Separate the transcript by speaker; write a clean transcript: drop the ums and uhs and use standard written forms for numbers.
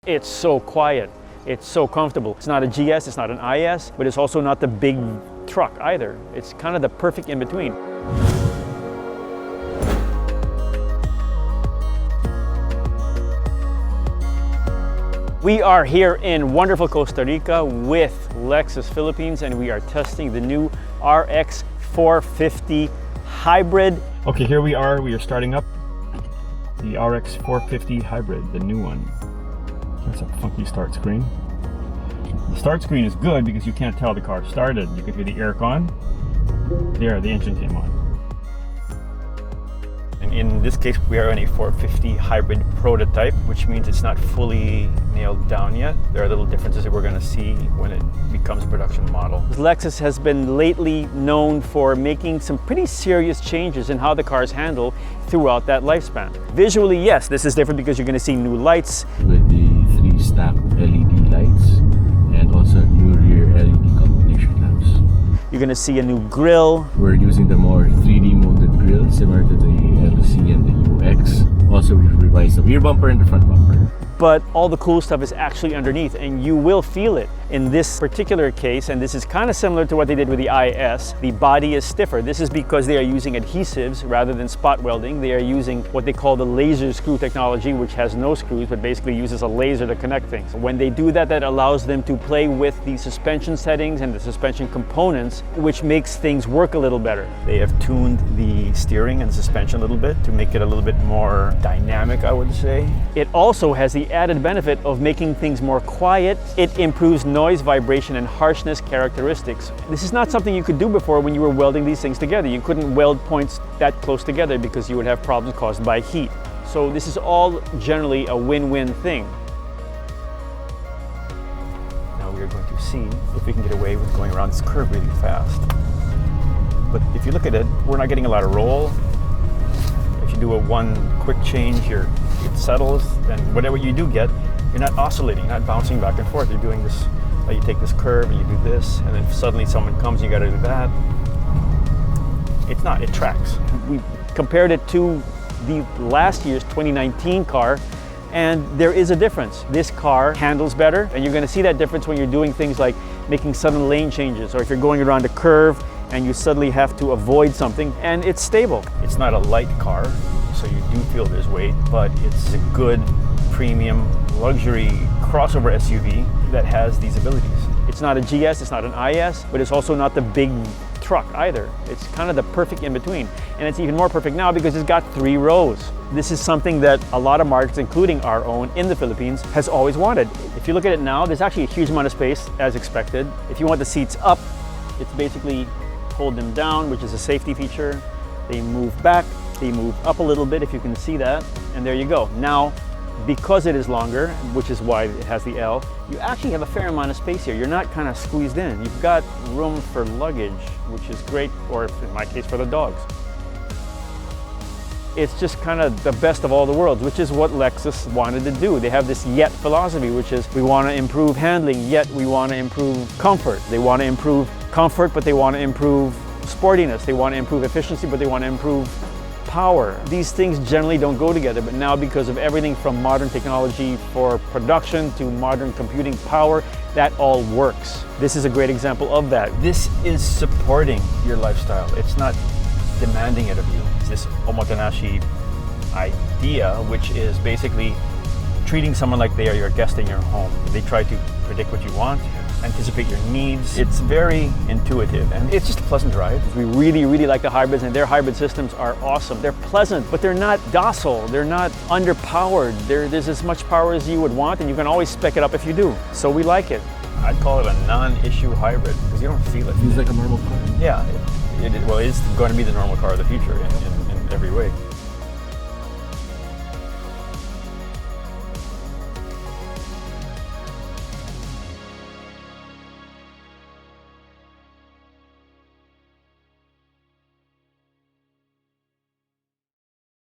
Speaker 1: It's so quiet, it's so comfortable. It's not a GS, it's not an IS, but it's also not the big truck either. It's kind of the perfect in between. We are here in wonderful Costa Rica with Lexus Philippines, and we are testing the new RX 450 Hybrid. Okay, here we are starting up the RX 450 Hybrid, the new one. That's a funky start screen. The start screen is good because you can't tell the car started. You can hear the aircon. There, the engine came on. And in this case, we are in a 450 hybrid prototype, which means it's not fully nailed down yet. There are little differences that we're going to see when it becomes a production model. Lexus has been lately known for making some pretty serious changes in how the cars handle throughout that lifespan. Visually, yes, this is different because you're going to see new lights.
Speaker 2: With the 3 stacked LED lights and also new rear LED combination lamps.
Speaker 1: You're going to see a new grille.
Speaker 2: We're using the more 3D molded grille similar to the LC and the UX. Also, we've revised the rear bumper and the front bumper.
Speaker 1: But all the cool stuff is actually underneath, and you will feel it. In this particular case, and this is kind of similar to what they did with the IS, the body is stiffer. This is because they are using adhesives rather than spot welding. They are using what they call the laser screw technology, which has no screws, but basically uses a laser to connect things. When they do that, that allows them to play with the suspension settings and the suspension components, which makes things work a little better. They have tuned the steering and suspension a little bit to make it a little bit more dynamic, I would say. It also has the added benefit of making things more quiet. It improves noise, vibration, and harshness characteristics. This is not something you could do before when you were welding these things together. You couldn't weld points that close together because you would have problems caused by heat. So this is all generally a win-win thing. Now we are going to see if we can get away with going around this curve really fast. But if you look at it, we're not getting a lot of roll. If you do a one quick change here, it settles, and whatever you do get, you're not oscillating, you're not bouncing back and forth. You're doing this, you take this curve and you do this, and then if suddenly someone comes, you gotta do that. It's not, it tracks. We compared it to the last year's 2019 car, and there is a difference. This car handles better, and you're gonna see that difference when you're doing things like making sudden lane changes, or if you're going around a curve and you suddenly have to avoid something, and it's stable. It's not a light car, so you do feel there's weight, but it's a good premium luxury crossover SUV that has these abilities. It's not a GS, it's not an IS, but it's also not the big truck either. It's kind of the perfect in between. And it's even more perfect now because it's got 3 rows. This is something that a lot of markets, including our own in the Philippines, has always wanted. If you look at it now, there's actually a huge amount of space as expected. If you want the seats up, it's basically hold them down, which is a safety feature. They move back, they move up a little bit, if you can see that, and there you go. Now, because it is longer, which is why it has the L, you actually have a fair amount of space here. You're not kind of squeezed in. You've got room for luggage, which is great, or in my case, for the dogs. It's just kind of the best of all the worlds, which is what Lexus wanted to do. They have this yet philosophy, which is we want to improve handling, yet we want to improve comfort. They want to improve comfort, but they want to improve sportiness. They want to improve efficiency, but they want to improve power. These things generally don't go together, but now because of everything from modern technology for production to modern computing power, that all works. This is a great example of that. This is supporting your lifestyle. It's not demanding it of you. It's this omotanashi idea, which is basically treating someone like they are your guest in your home. They try to predict what you want, anticipate your needs. It's very intuitive, and it's just a pleasant drive. We really, really like the hybrids, and their hybrid systems are awesome. They're pleasant, but they're not docile. They're not underpowered. There's as much power as you would want, and you can always spec it up if you do. So we like it. I'd call it a non-issue hybrid because you don't feel it.
Speaker 2: Feels like a normal car.
Speaker 1: Yeah, well, it's going to be the normal car of the future in every way.